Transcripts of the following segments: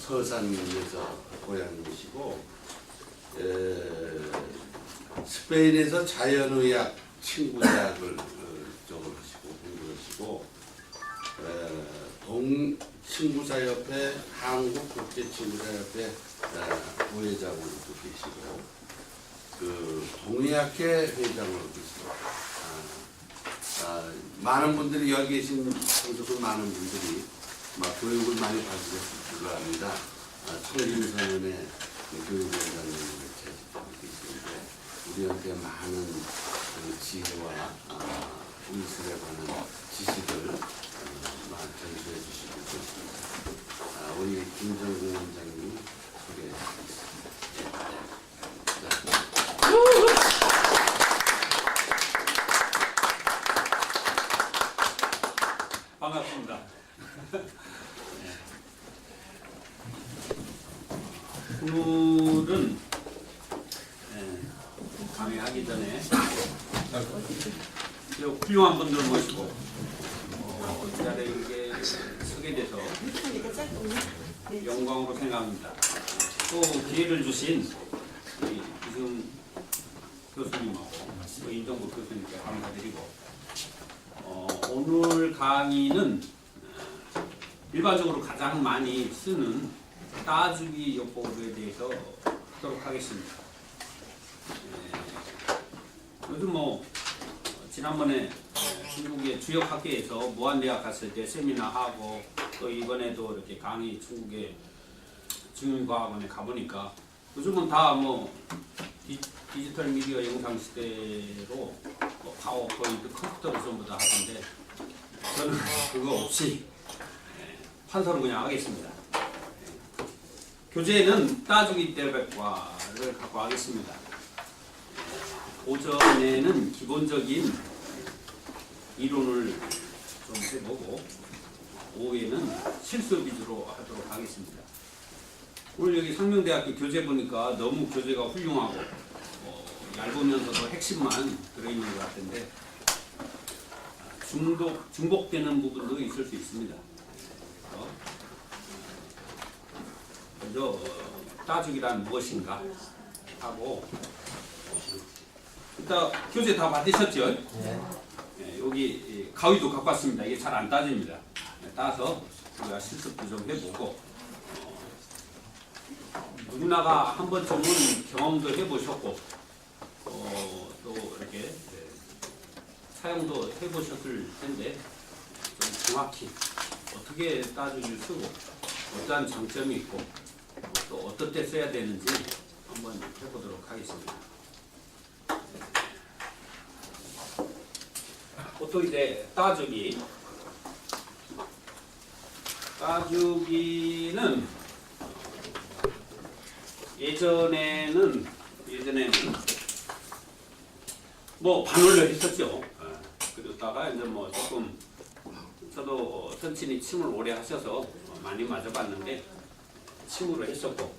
서산에서 고향이시고 스페인에서 자연의학 친구대학을 쪽으로 하시고 공부하시고 동친구사협회 한국국제친구사협회 부회장으로도 계시고 동의학회 회장으로 계시고 많은 분들이 여기 계신 성도들 많은 분들이 교육을 많이 받으셨을 줄 압니다. 청진선언의 교육위원장님을 계시고 계시는데 우리한테 많은 지혜와 의술에 관한 지식을 많이 전수해 주시고 계십니다. 우리 김정근 원장님 소개해 주시겠습니다. 반갑습니다. 오늘은 강의하기 전에 훌륭한 분들 모시고 이 자리에 이렇게 서게 돼서 영광으로 생각합니다. 또 기회를 주신 이승 교수님하고 또 임정국 교수님께 감사드리고 오늘 강의는 일반적으로 가장 많이 쓰는 따주기 요법에 대해서 하도록 하겠습니다. 요즘 지난번에 중국의 주역학계에서 무한대학 갔을 때 세미나 하고 또 이번에도 이렇게 강의 중국의 중윤과학원에 가보니까 요즘은 다 디지털 미디어 영상 시대로 파워포인트 컴퓨터로 전부 다 하던데 저는 그거 없이 판서로 그냥 하겠습니다. 교재는 따주기 대백과를 갖고 하겠습니다. 오전에는 기본적인 이론을 좀 해보고 오후에는 실습 위주로 하도록 하겠습니다. 오늘 여기 상명대학교 교재 보니까 너무 교재가 훌륭하고 얇으면서도 핵심만 들어있는 것 같은데 중복되는 부분도 있을 수 있습니다. 먼저 따주기란 무엇인가 하고 일단 교재 다 받으셨죠? 네, 여기 가위도 갖고 왔습니다. 이게 잘 안 따집니다. 따서 우리가 실습도 좀 해보고 누구나가 한 번쯤은 경험도 해보셨고 또 이렇게 사용도 해보셨을 텐데 좀 정확히 어떻게 따주기를 쓰고 어떠한 장점이 있고 또 어떨 때 써야 되는지 한번 해보도록 하겠습니다. 보통 이제 따주기는 예전에는 반올려 했었죠. 그러다가 이제 조금 저도 선친이 침을 오래 하셔서 많이 맞아봤는데 침으로 했었고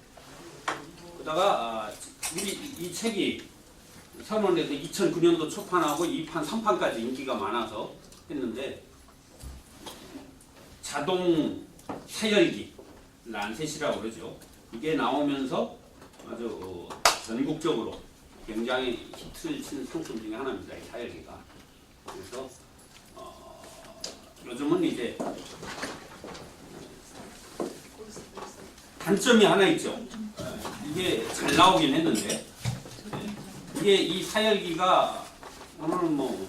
그러다가 이 책이 선원에서 2009년도 초판하고 2판, 3판까지 인기가 많아서 했는데 자동 사열기 란셋이라고 그러죠. 이게 나오면서 아주 전국적으로 굉장히 히트를 치는 상품 중에 하나입니다. 이 사열기가. 그래서 요즘은 이제 단점이 하나 있죠. 이게 잘 나오긴 했는데 이게 이 사열기가 오늘은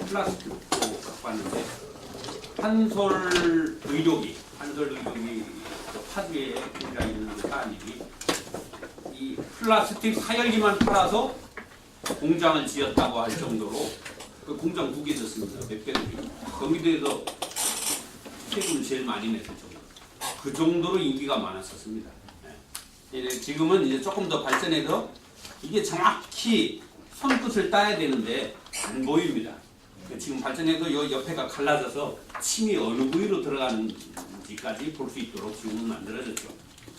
플라스틱으로 갖고 왔는데 한솔 의료기 파주에 들어가 있는 사람들이 이 플라스틱 사열기만 팔아서 공장을 지었다고 할 정도로 그 공장 2개 졌습니다. 몇 경기도에서 세금을 제일 많이 냈을 정도. 그 정도로 인기가 많았었습니다. 지금은 이제 조금 더 발전해서 이게 정확히 손끝을 따야 되는데 안 보입니다. 지금 발전해서 이 옆에가 갈라져서 침이 어느 부위로 들어가는지까지 볼 수 있도록 지금은 만들어졌죠.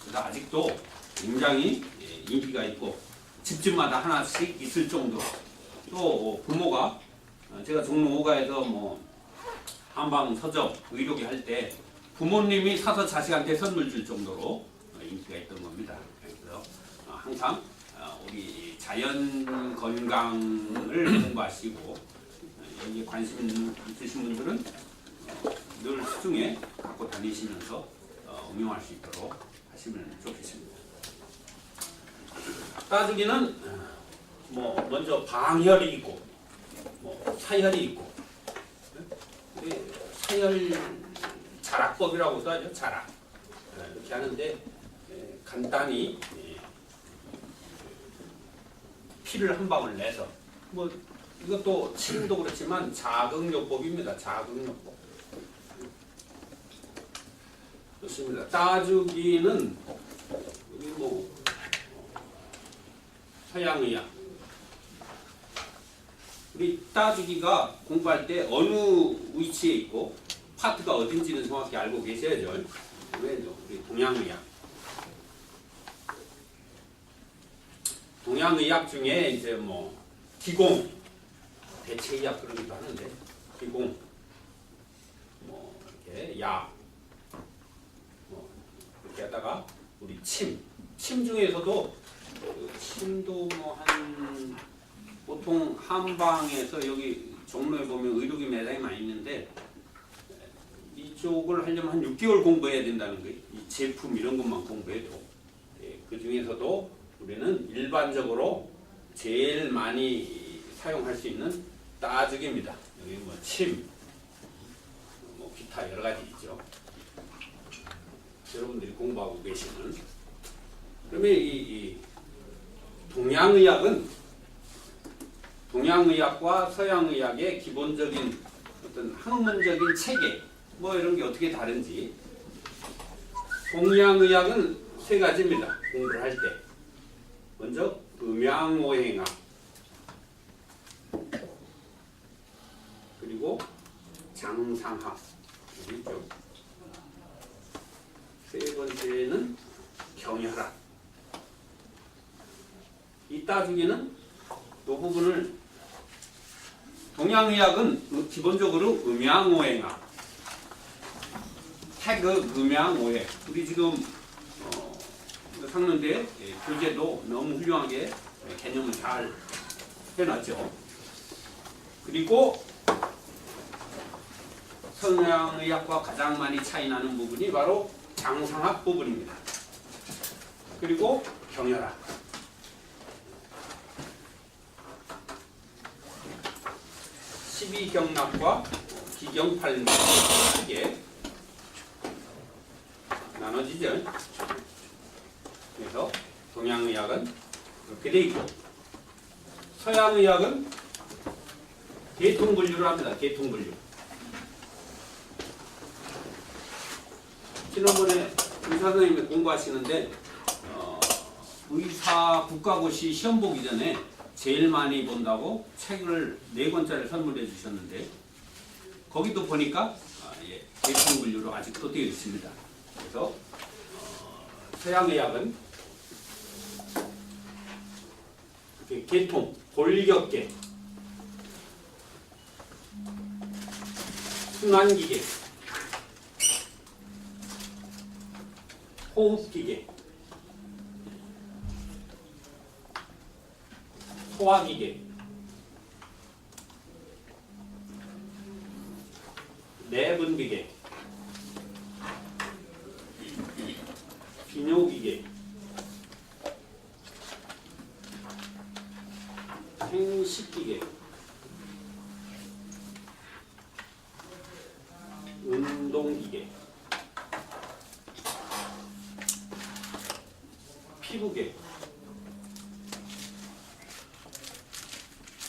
그래서 아직도 굉장히 인기가 있고 집집마다 하나씩 있을 정도로 또 부모가 제가 종로 5가에서 한방 서적 의료기 할 때 부모님이 사서 자식한테 선물 줄 정도로 인기가 있던 겁니다. 그래서 항상 우리 자연 건강을 공부하시고 여기에 관심 있으신 분들은 늘 수중에 갖고 다니시면서 응용할 수 있도록 하시면 좋겠습니다. 따주기는 먼저 방혈이 있고 사혈이 있고 사혈 자락법이라고도 하죠. 자락 이렇게 하는데 간단히 피를 한 방울 내서 이것도 침도 그렇지만 자극요법입니다. 자극요법. 좋습니다. 따주기는 여기 서양의학. 우리 따주기가 공부할 때 어느 위치에 있고 파트가 어딘지는 정확히 알고 계셔야죠. 왜죠? 우리 동양의학. 동양의학 중에 이제 기공, 대체의학 그러기도 하는데 기공, 이렇게 약, 이렇게 하다가 우리 침 중에서도 침도 보통 한방에서 여기 종로에 보면 의료기 매장이 많이 있는데 이쪽을 하려면 한 6개월 공부해야 된다는 거예요. 이 제품 이런 것만 공부해도 그 중에서도 우리는 일반적으로 제일 많이 사용할 수 있는 따주기입니다. 여기 침, 기타 여러 가지 있죠. 여러분들이 공부하고 계시는. 그러면 이 동양의학과 서양의학의 기본적인 어떤 학문적인 체계 이런 게 어떻게 다른지. 동양의학은 세 가지입니다. 공부를 할 때. 먼저 음양오행학, 그리고 장상학, 여기 있죠. 세 번째는 경혈학. 이 따주기는 이 부분을 동양의학은 기본적으로 음양오행학, 태극, 음양오행. 우리 지금 상는데 교재도 너무 훌륭하게 개념을 잘 해놨죠. 그리고 서양의학과 가장 많이 차이 나는 부분이 바로 장상학 부분입니다. 그리고 경혈학. 십이경락과 기경팔맥 이게 나눠지죠. 그래서 동양의학은 이렇게 돼 있고 서양의학은 계통분류를 합니다. 계통분류. 지난번에 의사 선생님이 공부하시는데 의사 국가고시 시험 보기 전에 제일 많이 본다고 책을 4권짜리 선물해 주셨는데 거기도 보니까 계통분류로 아직도 되어 있습니다. 그래서 서양의학은 계통, 골격계, 순환기계, 호흡기계, 소화기계, 내분비계, 비뇨기계, 생식기계, 운동기계, 피부계,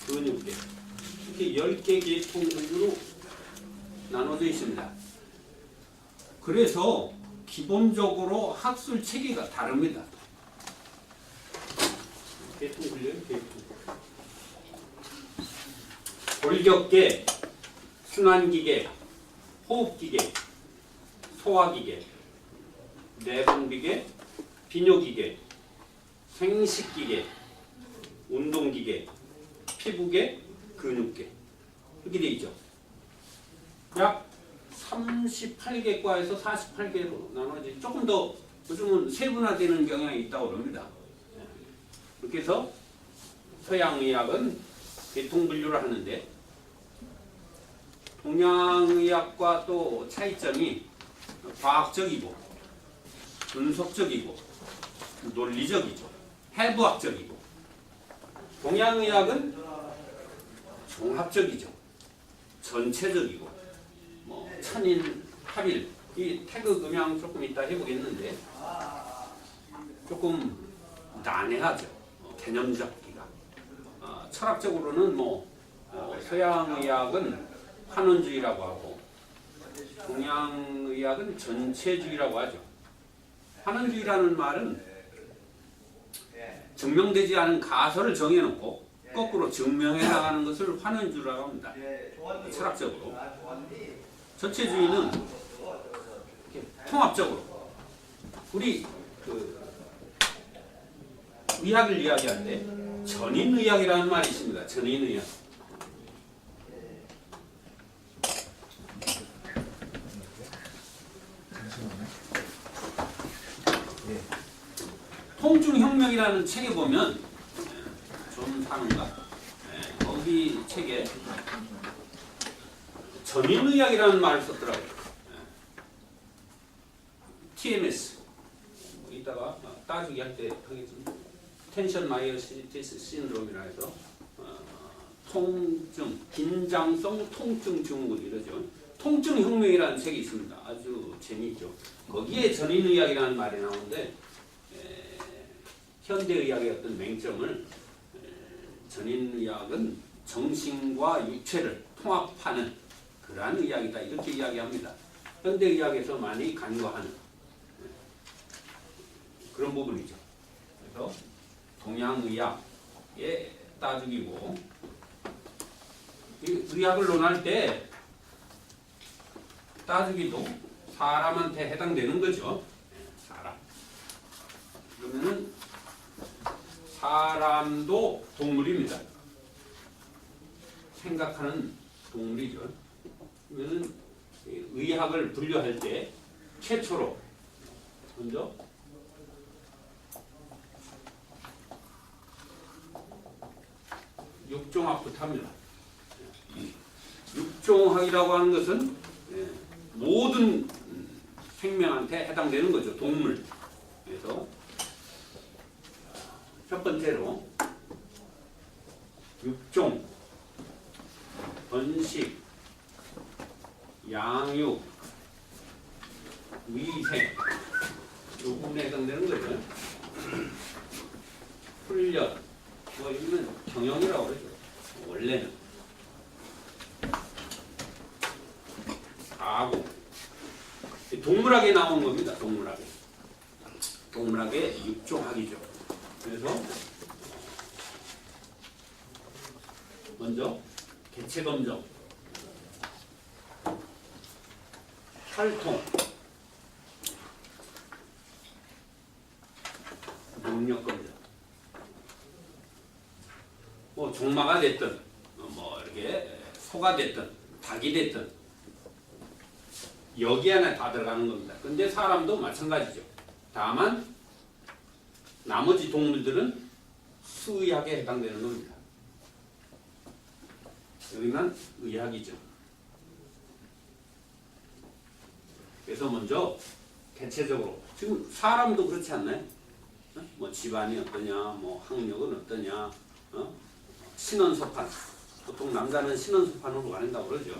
근육계, 이렇게 10개 계통으로 나눠져 있습니다. 그래서 기본적으로 학술 체계가 다릅니다. 계통 분류요, 계통. 골격계, 순환기계, 호흡기계, 소화기계, 내분비계, 비뇨기계, 생식기계, 운동기계, 피부계, 근육계 이렇게 되어 있죠. 약 38개과에서 48개로 나눠지 조금 더 요즘은 세분화되는 경향이 있다고 그럽니다. 그렇게 해서 서양의학은 계통분류를 하는데 동양의학과 또 차이점이 과학적이고 분석적이고 논리적이죠. 해부학적이고 동양의학은 종합적이죠. 전체적이고 뭐 천인 합일 이 태그 음양 조금 이따 해보겠는데 조금 난해하죠. 개념 잡기가. 철학적으로는 서양의학은 환원주의라고 하고 동양의학은 전체주의라고 하죠. 환원주의라는 말은 증명되지 않은 가설을 정해놓고 거꾸로 증명해 나가는 것을 환원주의라고 합니다. 철학적으로. 전체주의는 이렇게 통합적으로 우리 의학을 이야기할 때 전인의학이라는 말이 있습니다. 전인의학. 통증혁명이라는 책에 보면 존 사는가 거기 책에 전인의학이라는 말을 썼더라고요. TMS 이따가 따지기 할 때 하겠습니다. 텐션 마이어시티스 신드롬이라 해서 통증, 긴장성 통증 증후군 이러죠. 통증혁명이라는 책이 있습니다. 아주 재미있죠. 거기에 전인의학이라는 말이 나오는데 현대의학의 어떤 맹점을 전인의학은 정신과 육체를 통합하는 그러한 의학이다 이렇게 이야기합니다. 현대의학에서 많이 간과하는 그런 부분이죠. 그래서 동양의학의 따죽이고 의학을 논할 때 따죽이도 사람한테 해당되는 거죠. 사람. 그러면은 사람도 동물입니다. 생각하는 동물이죠. 그러면은 의학을 분류할 때 최초로 먼저 육종학부터 합니다. 육종학이라고 하는 것은 모든 생명한테 해당되는 거죠. 동물. 그래서 첫 번째로 육종, 번식, 양육, 위생 이 부분에 해당되는 거죠. 훈련, 이거는 경영이라고 그러죠. 원래는 가구, 동물학에 나온 겁니다. 동물학의 육종학이죠. 그래서 먼저 개체검정, 혈통, 능력검정, 종마가 됐든 이렇게 소가 됐든 닭이 됐든 여기 안에 다 들어가는 겁니다. 근데 사람도 마찬가지죠. 다만 나머지 동물들은 수의학에 해당되는 겁니다. 여기는 의학이죠. 그래서 먼저 개체적으로 지금 사람도 그렇지 않나요? 집안이 어떠냐, 학력은 어떠냐, 신원소판 보통 남자는 신원소판으로 가는다고 그러죠.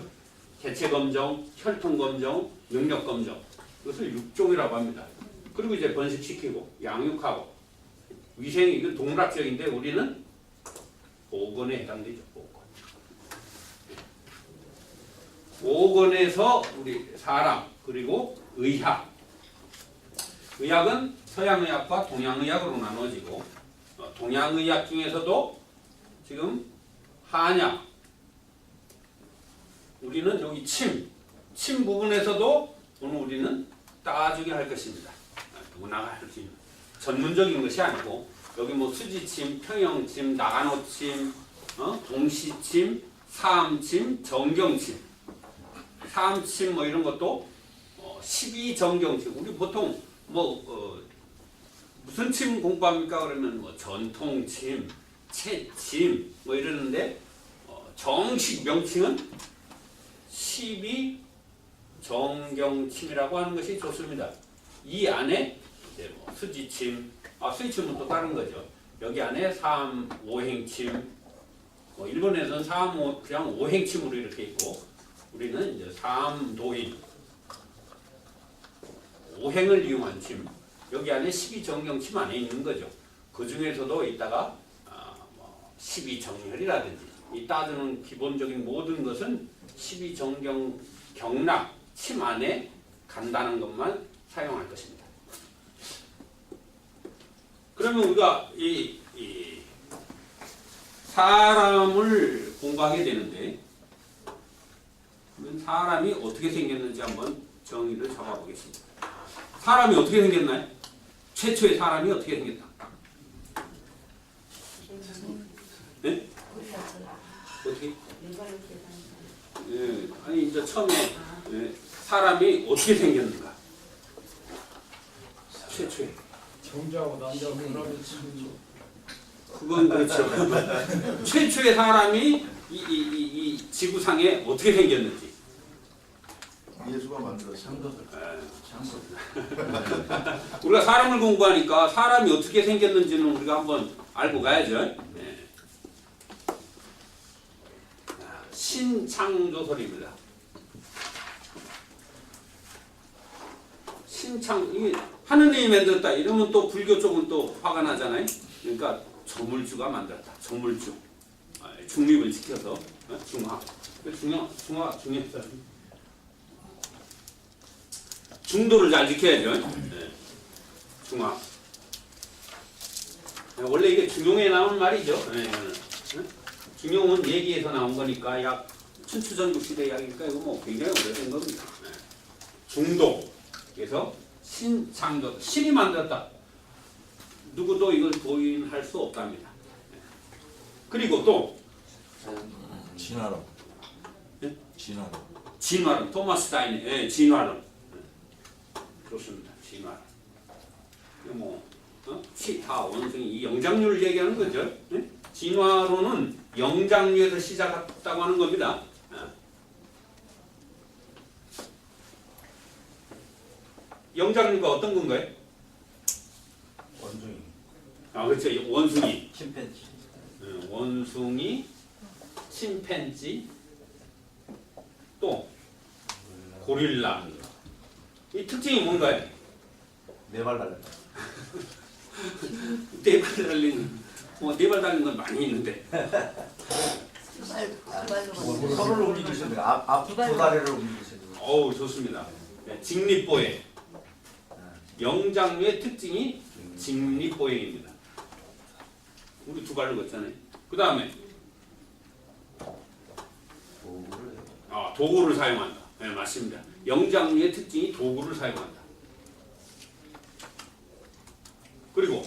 개체검정, 혈통검정, 능력검정 이것을 육종이라고 합니다. 그리고 이제 번식시키고 양육하고 위생이 이건 동물학적인데 우리는 보건에 해당되죠. 보건에서 우리 사람 그리고 의학. 의학은 서양의학과 동양의학으로 나눠지고 동양의학 중에서도 지금 한약 우리는 여기 침 부분에서도 오늘 우리는 따주게 할 것입니다. 누구나 할 수 있는 전문적인 것이 아니고 여기 수지침, 평형침, 나간호침, 동시침, 사암침, 정경침, 사암침 이런 것도 12정경침. 우리 보통 무슨 침 공부합니까? 그러면 뭐 전통침, 채침 뭐 이러는데 정식 명칭은 12정경침이라고 하는 것이 좋습니다. 이 안에 이제 뭐 수지침, 수지침은 또 다른 거죠. 여기 안에 3, 5행침, 일본에서는 3, 5, 그냥 5행침으로 이렇게 있고 우리는 이제 3도인 5행을 이용한 침, 여기 안에 12정경침 안에 있는 거죠. 그 중에서도 이따가 12정혈이라든지 이 따지는 기본적인 모든 것은 12정경 경락 침 안에 간다는 것만 사용할 것입니다. 그러면 우리가 이 사람을 공부하게 되는데 그러면 사람이 어떻게 생겼는지 한번 정의를 잡아보겠습니다. 사람이 어떻게 생겼나요? 최초의 사람이 어떻게 생겼다? 네? 어떻게? 예, 아니 이제 처음에 사람이 어떻게 생겼는가? 최초에. 정자하고 남자하고 그러면 참 그건 그렇죠. 최초의 사람이 이 지구상에 어떻게 생겼는지. 예수가 만들었어요. 우리가 사람을 공부하니까 사람이 어떻게 생겼는지는 우리가 한번 알고 가야죠. 네. 신창조설입니다. 이게 하느님이 만들었다 이러면 또 불교 쪽은 또 화가 나잖아요. 그러니까 조물주가 만들었다. 조물주. 중립을 지켜서 중화. 중에서 중도를 잘 지켜야죠. 네. 중화. 원래 이게 중용에 나온 말이죠. 네, 중용은 얘기에서 나온 거니까 약 춘추전국 시대 이야기니까 이거 뭐 굉장히 오래된 겁니다. 네. 중도. 그래서 신창조. 신이 만들었다. 누구도 이걸 부인할 수 없답니다. 네. 그리고 또 진화론. 네? 진화론. 토마스 다인, 진화론. 좋습니다. 진화론. 다 원숭이 이 영장류를 얘기하는 거죠. 네? 진화론은 영장류에서 시작했다고 하는 겁니다. 영장류가 어떤 건가요? 원숭이. 그렇죠. 원숭이. 침팬지. 원숭이, 침팬지, 또 고릴라. 이 특징이 뭔가요? 네발 달린. 네발 달린, 네발 달린 건 많이 있는데. 서로를 움직일 수 있는 앞 두 다리를 움직일 수 있는. 어우 좋습니다. 네, 직립보행. 영장류의 특징이 직립보행입니다. 우리 두 발로 걷잖아요. 그 다음에 도구를 사용한다. 네, 맞습니다. 영장류의 특징이 도구를 사용한다. 그리고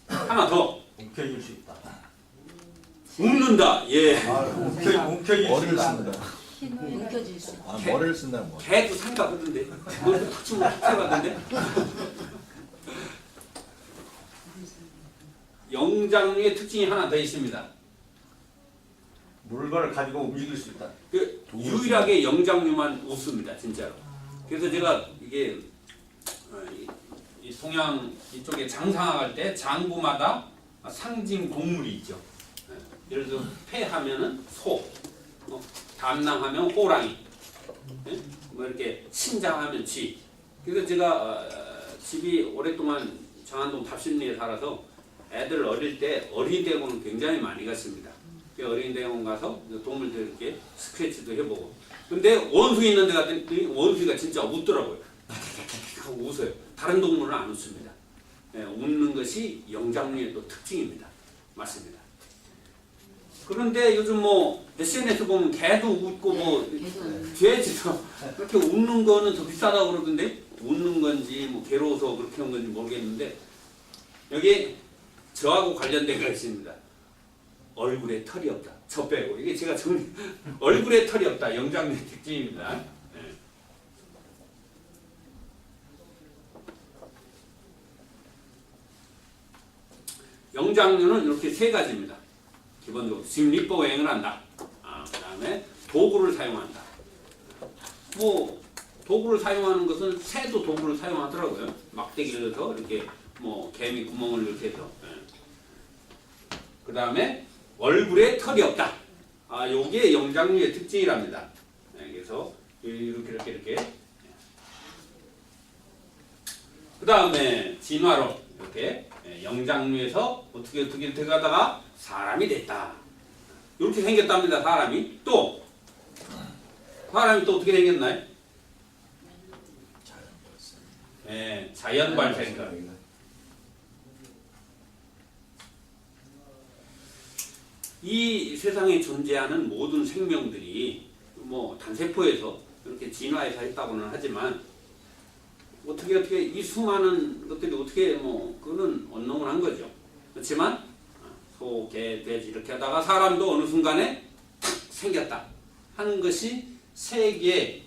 하나 더. 움켜쥘 수 있다. 웃는다. 예. 움켜쥘 머리를 쓴다. 움켜질 수 있어. 머리를 쓴다는 거. 개도 상가거든데. 그걸 탁 치면 탁해봤는데. 영장류의 특징이 하나 더 있습니다. 물건을 가지고 움직일 수 있다. 유일하게 영장류만 웃습니다. 진짜로. 그래서 제가 이게 이 동양 이쪽에 장상할 때 장부마다 상징 동물이 있죠. 예를 들어 폐하면은 소, 담낭하면 호랑이, 뭐 이렇게 신장하면 쥐. 그래서 제가 집이 오랫동안 장안동 답심리에 살아서 애들 어릴 때 어린이대공을 굉장히 많이 갔습니다. 어린이대공 가서 동물들 이렇게 스케치도 해보고. 근데 원숭이 있는 데 갔더니 원숭이가 진짜 웃더라고요. 하고 웃어요. 다른 동물은 안 웃습니다. 웃는 것이 영장류의 또 특징입니다. 맞습니다. 그런데 요즘 뭐 SNS 보면 개도 웃고 뭐 돼지도 그렇게 웃는 거는 더 비싸다고 그러던데 웃는 건지 뭐 괴로워서 그렇게 한 건지 모르겠는데 여기 저하고 관련된 거 있습니다. 얼굴에 털이 없다. 저 빼고 이게 제가 얼굴에 털이 없다. 영장류의 특징입니다. 영장류는 이렇게 세 가지입니다. 기본적으로 직립보행을 한다. 그 다음에 도구를 사용한다. 뭐 도구를 사용하는 것은 새도 도구를 사용하더라고요. 막대기를 넣어서 이렇게 뭐 개미 구멍을 이렇게 해서. 그 다음에 얼굴에 털이 없다. 요게 영장류의 특징이랍니다. 그래서 이렇게. 그 다음에 진화론 이렇게 영장류에서 어떻게 들어가다가 사람이 됐다. 이렇게 생겼답니다. 사람이 또 어떻게 생겼나요? 자연 발생. 이 세상에 존재하는 모든 생명들이 뭐 단세포에서 이렇게 진화해서 했다고는 하지만 어떻게 이 수많은 것들이 어떻게 뭐 그거는 언노운한 거죠. 그렇지만 소, 개, 돼지 이렇게 하다가 사람도 어느 순간에 탁 생겼다 하는 것이 세계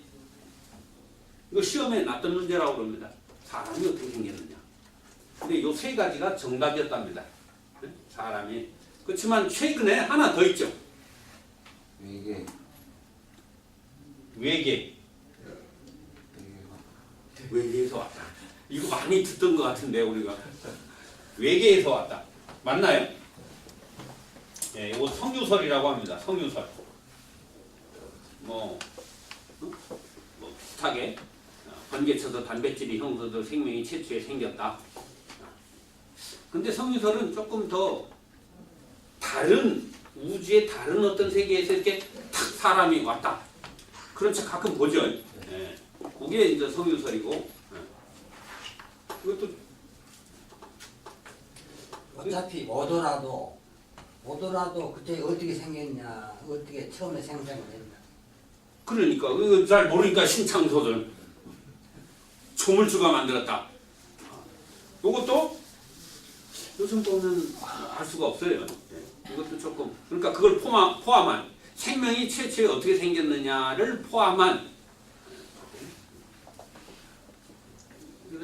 이거 시험에 났던 문제라고 그럽니다. 사람이 어떻게 생겼느냐. 근데 이 세 가지가 정답이었답니다. 사람이. 그렇지만 최근에 하나 더 있죠. 외계에서 왔다. 이거 많이 듣던 것 같은데 우리가. 외계에서 왔다. 맞나요? 이거 성유설이라고 합니다. 성유설. 비슷하게 번개쳐서 단백질이 형성돼서 생명이 최초에 생겼다. 근데 성유설은 조금 더 다른 우주의 다른 어떤 세계에서 이렇게 탁 사람이 왔다. 그런 책 가끔 보죠. 그게 이제 성유설이고. 그것도 어차피 오더라도 그때 어떻게 생겼냐, 어떻게 처음에 생성이 된다. 그러니까 그거 잘 모르니까 신창소설 조물주가 만들었다. 이것도 요즘 보면 알 수가 없어요. 이것도 조금 그러니까 그걸 포함한 생명이 최초에 어떻게 생겼느냐를 포함한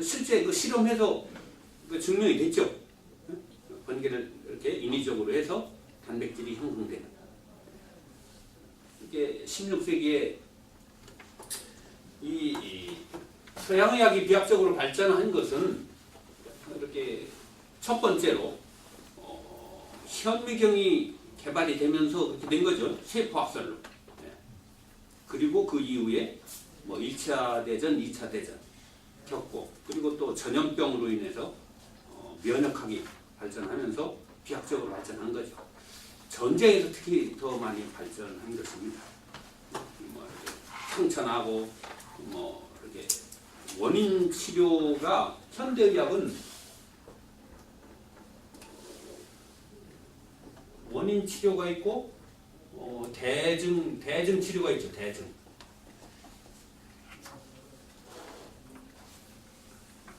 실제 그 실험해서 증명이 됐죠. 번개를 이렇게 인위적으로 해서 단백질이 형성되는. 이게 16세기에 이 서양의학이 비약적으로 발전한 것은 이렇게 첫 번째로 현미경이 개발이 되면서 그렇게 된 거죠. 세포학설로. 그리고 그 이후에 뭐 1차 대전, 2차 대전 겪고 그리고 또 전염병으로 인해서 면역학이 발전하면서 비약적으로 발전한 거죠. 전쟁에서 특히 더 많이 발전한 것입니다. 뭐 이렇게 상처나고 뭐 이렇게 원인 치료가 현대의학은 원인 치료가 있고 대증 치료가 있죠. 대증.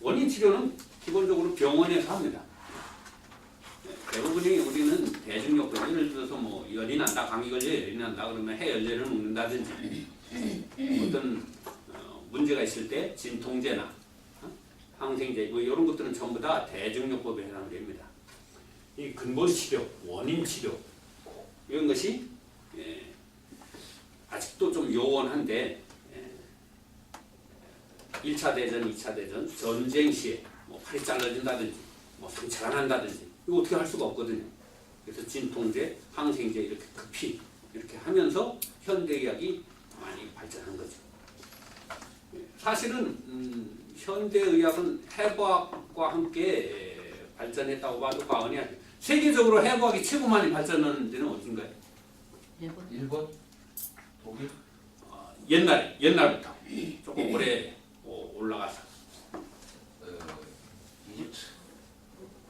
원인 치료는 기본적으로 병원에서 합니다. 대부분이 우리는 대증요법, 예를 들어서 뭐 열이 난다, 감기 걸려 열이 난다 그러면 해열제를 먹는다든지 어떤 문제가 있을 때 진통제나 항생제 뭐 이런 것들은 전부 다 대증요법에 해당됩니다. 이 근본 치료, 원인 치료 이런 것이 아직도 좀 요원한데 1차 대전, 2차 대전, 전쟁 시에 뭐 팔이 잘라진다든지 뭐 상처가 난다든지 이거 어떻게 할 수가 없거든요. 그래서 진통제, 항생제 이렇게 급히 이렇게 하면서 현대의학이 많이 발전한 거죠. 사실은 현대의학은 해부학과 함께 발전했다고 봐도 과언이 아니에요. 세계적으로 해부학이 최고 많이 발전하는 데는 어딘가요? 일본? 독일? 옛날부터 조금 오래 올라가서 이집트?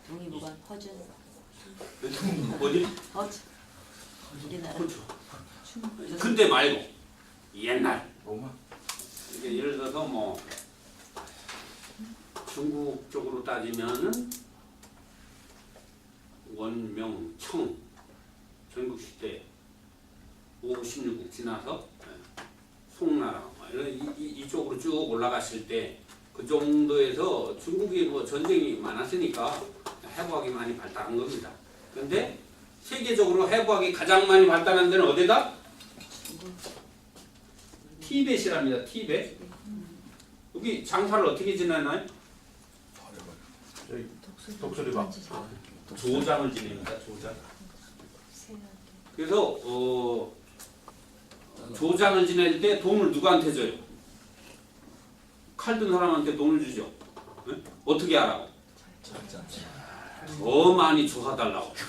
동의보감 허준 어디? 허준 우리나라 근데 말고 옛날 로마? 이게 예를 들어서 뭐 중국 쪽으로 따지면은 원명청 전국시대 5, 16국 지나서 송나라 이런 이쪽으로 쭉 올라갔을 때 그 정도에서 중국이 뭐 전쟁이 많았으니까 해부학이 많이 발달한 겁니다. 그런데 세계적으로 해부학이 가장 많이 발달한 데는 어디다? 티벳이랍니다. 티벳. 여기 장사를 어떻게 지내나요? 저희 독수리밥. 조장을 지냅니다. 조장. 그래서 조장을 지낼 때 돈을 누구한테 줘요? 칼 든 사람한테 돈을 주죠. 네? 어떻게 하라고? 더 많이 줘달라고. 네?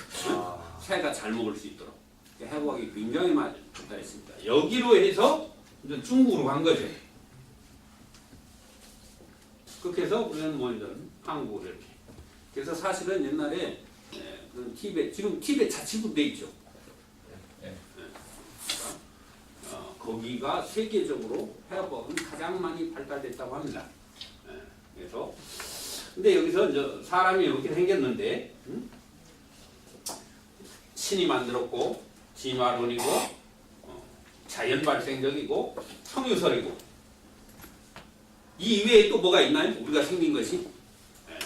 새가 잘 먹을 수 있도록. 해부학이 굉장히 많이 발달했습니다. 여기로 해서 이제 중국으로 간 거죠. 그렇게 해서 우리는 뭐 이런 한국으로 이렇게. 그래서 사실은 옛날에 그 티벳, 지금 티벳 자치구돼 있죠. 거기가 세계적으로 해부학은 가장 많이 발달됐다고 합니다. 그래서 근데 여기서 이제 사람이 이렇게 생겼는데 신이 만들었고 진화론이고 자연 발생적이고 성유설이고 이 이외에 또 뭐가 있나요? 우리가 생긴 것이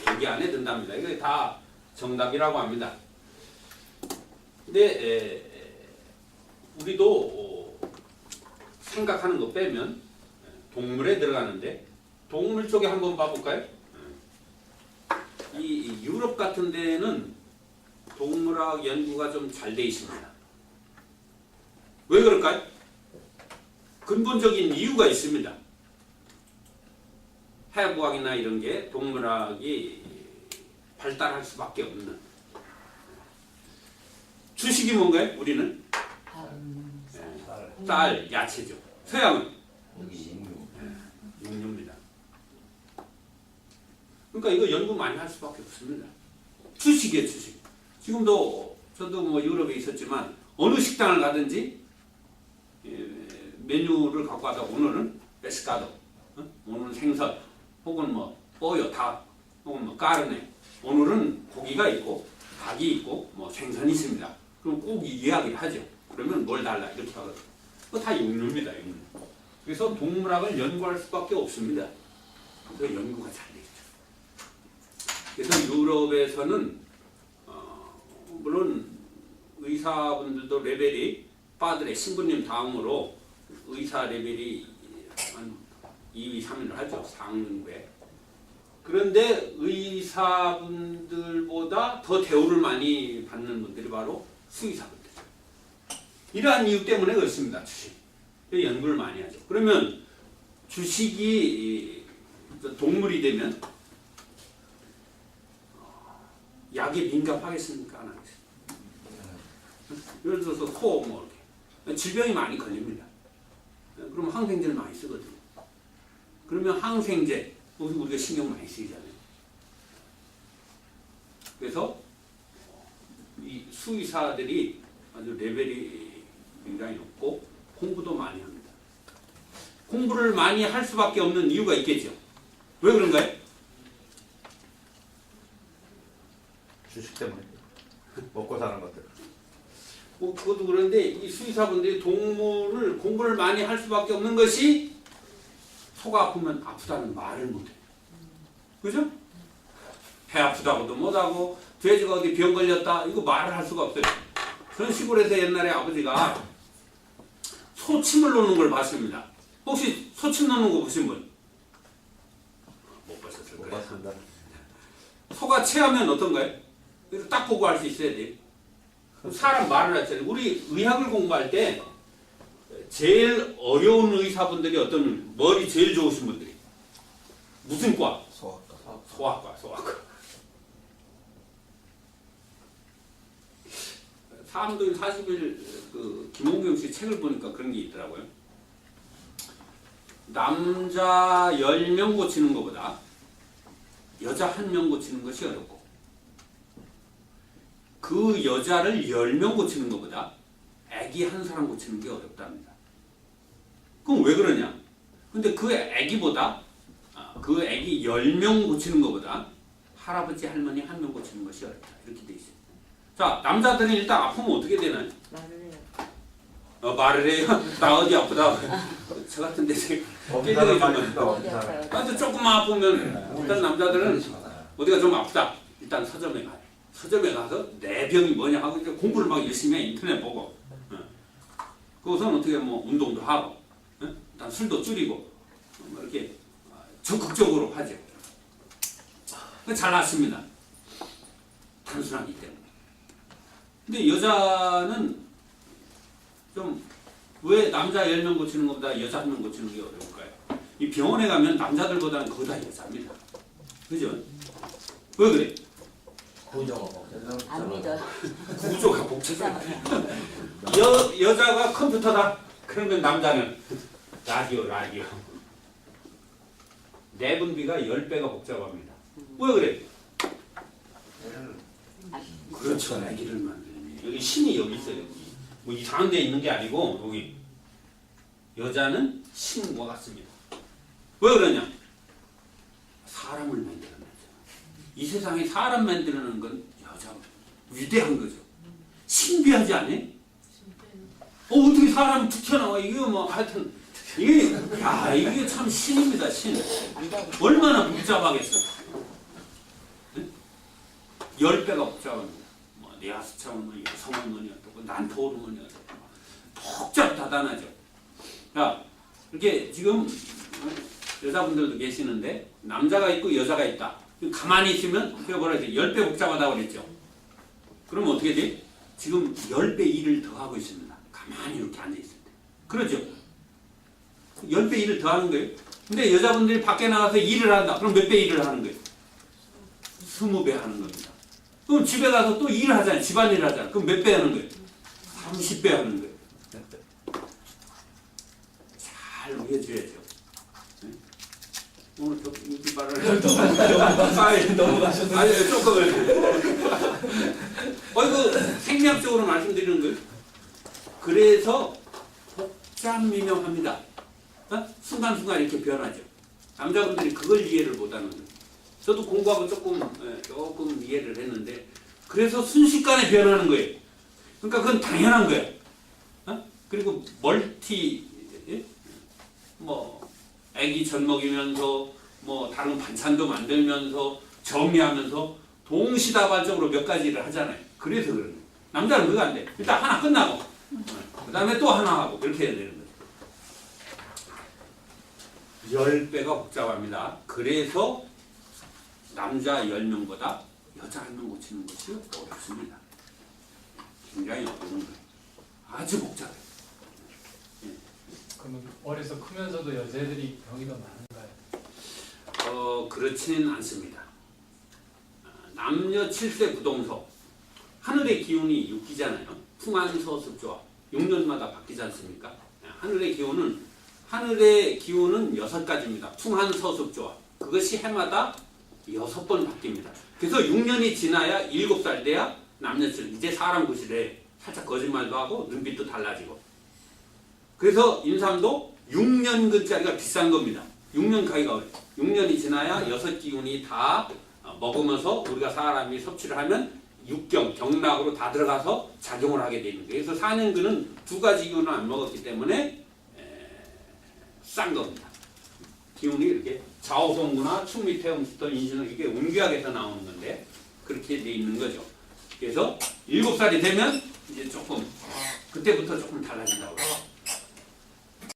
여기 안에 든답니다. 이게 다 정답이라고 합니다. 근데 우리도 생각하는 거 빼면 동물에 들어가는데 동물 쪽에 한번 봐볼까요? 이 유럽 같은 데는 동물학 연구가 좀 잘 돼 있습니다. 왜 그럴까요? 근본적인 이유가 있습니다. 해부학이나 이런 게 동물학이 발달할 수밖에 없는. 주식이 뭔가요? 우리는 쌀, 야채죠. 서양은 육류입니다. 그러니까 이거 연구 많이 할 수밖에 없습니다. 주식이에요, 주식. 지금도 저도 뭐 유럽에 있었지만 어느 식당을 가든지 메뉴를 갖고 와서 오늘은 페스카도, 오늘은 생선, 혹은 뭐 뽀요, 닭, 혹은 뭐 까르네. 오늘은 고기가 있고 닭이 있고 뭐 생선이 있습니다. 그럼 꼭 이야기를 하죠. 그러면 뭘 달라 이렇게 하거든요. 그거 다 육류입니다. 육류. 그래서 동물학을 연구할 수밖에 없습니다. 그래서 연구가 잘 되죠. 그래서 유럽에서는 물론 의사분들도 레벨이 빠들의 신부님 다음으로 의사 레벨이 한 2위, 3위를 하죠. 상등부에. 그런데 의사분들보다 더 대우를 많이 받는 분들이 바로 수의사분들. 이러한 이유 때문에 그렇습니다. 주식. 연구를 많이 하죠. 그러면 주식이 동물이 되면 약에 민감하겠습니까? 안 하겠습니까? 예를 들어서 코, 뭐 이렇게 질병이 많이 걸립니다. 그러면 항생제를 많이 쓰거든요. 그러면 항생제, 우리가 신경 많이 쓰이잖아요. 그래서 이 수의사들이 아주 레벨이 굉장히 높고 공부도 많이 합니다. 공부를 많이 할 수밖에 없는 이유가 있겠죠. 왜 그런가요? 주식 때문에 먹고 사는 것들. 뭐 그것도 그런데 이 수의사분들이 동물을 공부를 많이 할 수밖에 없는 것이 소가 아프면 아프다는 말을 못해요. 그죠? 배 아프다고도 못하고 돼지가 어디 병 걸렸다 이거 말을 할 수가 없어요. 그런 시골에서 옛날에 아버지가 소침을 놓는 걸 봤습니다. 혹시 소침 놓는 거 보신 분? 못 보셨을 못 거예요. 봤습니다. 소가 체하면 어떤가요? 그래서 딱 보고 할 수 있어야 돼. 사람 말을 하잖아요. 우리 의학을 공부할 때 제일 어려운 의사분들이 어떤 머리 제일 좋으신 분들이 무슨 과? 소아과. 사암도인 40일 그 김홍경 씨 책을 보니까 그런 게 있더라고요. 남자 10명 고치는 것보다 여자 1명 고치는 것이 어렵고 그 여자를 10명 고치는 것보다 아기 한 사람 고치는 게 어렵답니다. 그럼 왜 그러냐? 근데 그 아기보다 그 아기 10명 고치는 것보다 할아버지 할머니 1명 고치는 것이 어렵다. 이렇게 돼 있어요. 자, 남자들은 일단 아프면 어떻게 되나요? 말을 해요. 말을 해요? 나 어디 아프다. 저 같은 데서 검사를 많이 깨져있으면 합니다. 어디 검사를. 아파요? 아주 조금만 아프면 일단 남자들은 어디가 좀 아프다. 일단 서점에 가요. 서점에 가서 내 병이 뭐냐 하고 이제 공부를 막 열심히 해. 인터넷 보고. 그것은 어떻게 뭐 운동도 하고, 일단 술도 줄이고, 뭐 이렇게 적극적으로 하죠. 잘 났습니다. 단순하기 때문에. 근데 여자는 좀 왜 남자 10명 고치는 것보다 여자 1명 고치는 게 어려울까요? 이 병원에 가면 남자들보다는 거의 다 여자입니다. 그죠? 왜 그래? 구조가 복잡해. 안 믿어. 구조가 복잡해. 여자가 컴퓨터다. 그러면 남자는 라디오. 내분비가 10배가 복잡합니다. 왜 그래? 그렇죠. 아기를 만드는. 여기 신이 여기 있어요. 여기. 뭐 이상한 데 있는 게 아니고 여기 여자는 신과 같습니다. 왜 그러냐? 사람을 만들어내죠. 이 세상에 사람 만드는 건 여자가 위대한 거죠. 신비하지 않니? 어떻게 사람 튀어나와? 이게 뭐 하여튼 이게 참 신입니다. 신. 얼마나 복잡하겠어. 10배가 복잡합니다. 뭐 네아스차 원문이, 성원문이 어떻고 난토르문이 어떻고 복잡다단하죠. 자, 이렇게 지금 여자분들도 계시는데 남자가 있고 여자가 있다. 가만히 있으면 그게 뭐라 그러지? 10배 복잡하다고 그랬죠. 그럼 어떻게 돼? 지금 10배 일을 더 하고 있습니다. 가만히 이렇게 앉아있을 때. 그렇죠? 10배 일을 더 하는 거예요. 근데 여자분들이 밖에 나가서 일을 한다. 그럼 몇 배 일을 하는 거예요? 20배 하는 겁니다. 그럼 집에 가서 또 일을 하잖아요. 집안일을 하잖아요. 그럼 몇 배 하는 거예요? 30배 하는 거예요. 잘 우겨줘야죠. 네? 오늘 좀 인기 발언을 넘어가셨는데. 아니 조금 이거 생략적으로 말씀드리는 거예요. 그래서 복잡미명합니다. 순간순간 이렇게 변하죠. 남자분들이 그걸 이해를 못하는 거예요. 저도 공부하고 조금 이해를 했는데 그래서 순식간에 변하는 거예요. 그러니까 그건 당연한 거예요. 그리고 애기 젖 먹이면서 뭐 다른 반찬도 만들면서 정리하면서 동시다발적으로 몇 가지를 하잖아요. 그래서 그런 거예요. 남자는 그거 안 돼. 일단 하나 끝나고 그 다음에 또 하나 하고 이렇게 해야 되는 거예요. 10배가 복잡합니다. 그래서 남자 10명보다 여자 1명 고치는 것이 어렵습니다. 굉장히 어려운 거예요. 아주 복잡해요. 그러면 어려서 크면서도 여자애들이 병이 더 많은가요? 그렇지는 않습니다. 남녀 7세 구동서 하늘의 기운이 6기잖아요. 풍한서습조합 6년마다 바뀌지 않습니까? 하늘의 기운은 6가지입니다. 풍한서습조합 그것이 해마다 6번 바뀝니다. 그래서 6년이 지나야 7살 돼야 남녀칠 이제 사람 구실에 살짝 거짓말도 하고 눈빛도 달라지고 그래서 인삼도 6년근짜리가 비싼 겁니다. 6년 가기가 어려워요. 6년이 지나야 6기운이 다 먹으면서 우리가 사람이 섭취를 하면 육경, 경락으로 다 들어가서 작용을 하게 되는 거예요. 그래서 4년근은 2가지 기운을 안 먹었기 때문에 싼 겁니다. 기운이 이렇게 좌우성구나 충미, 태음, 수토, 인신은 이렇게 운기학에서 나오는 건데 그렇게 돼 있는 거죠. 그래서 7살이 되면 이제 조금 그때부터 조금 달라진다고 해요.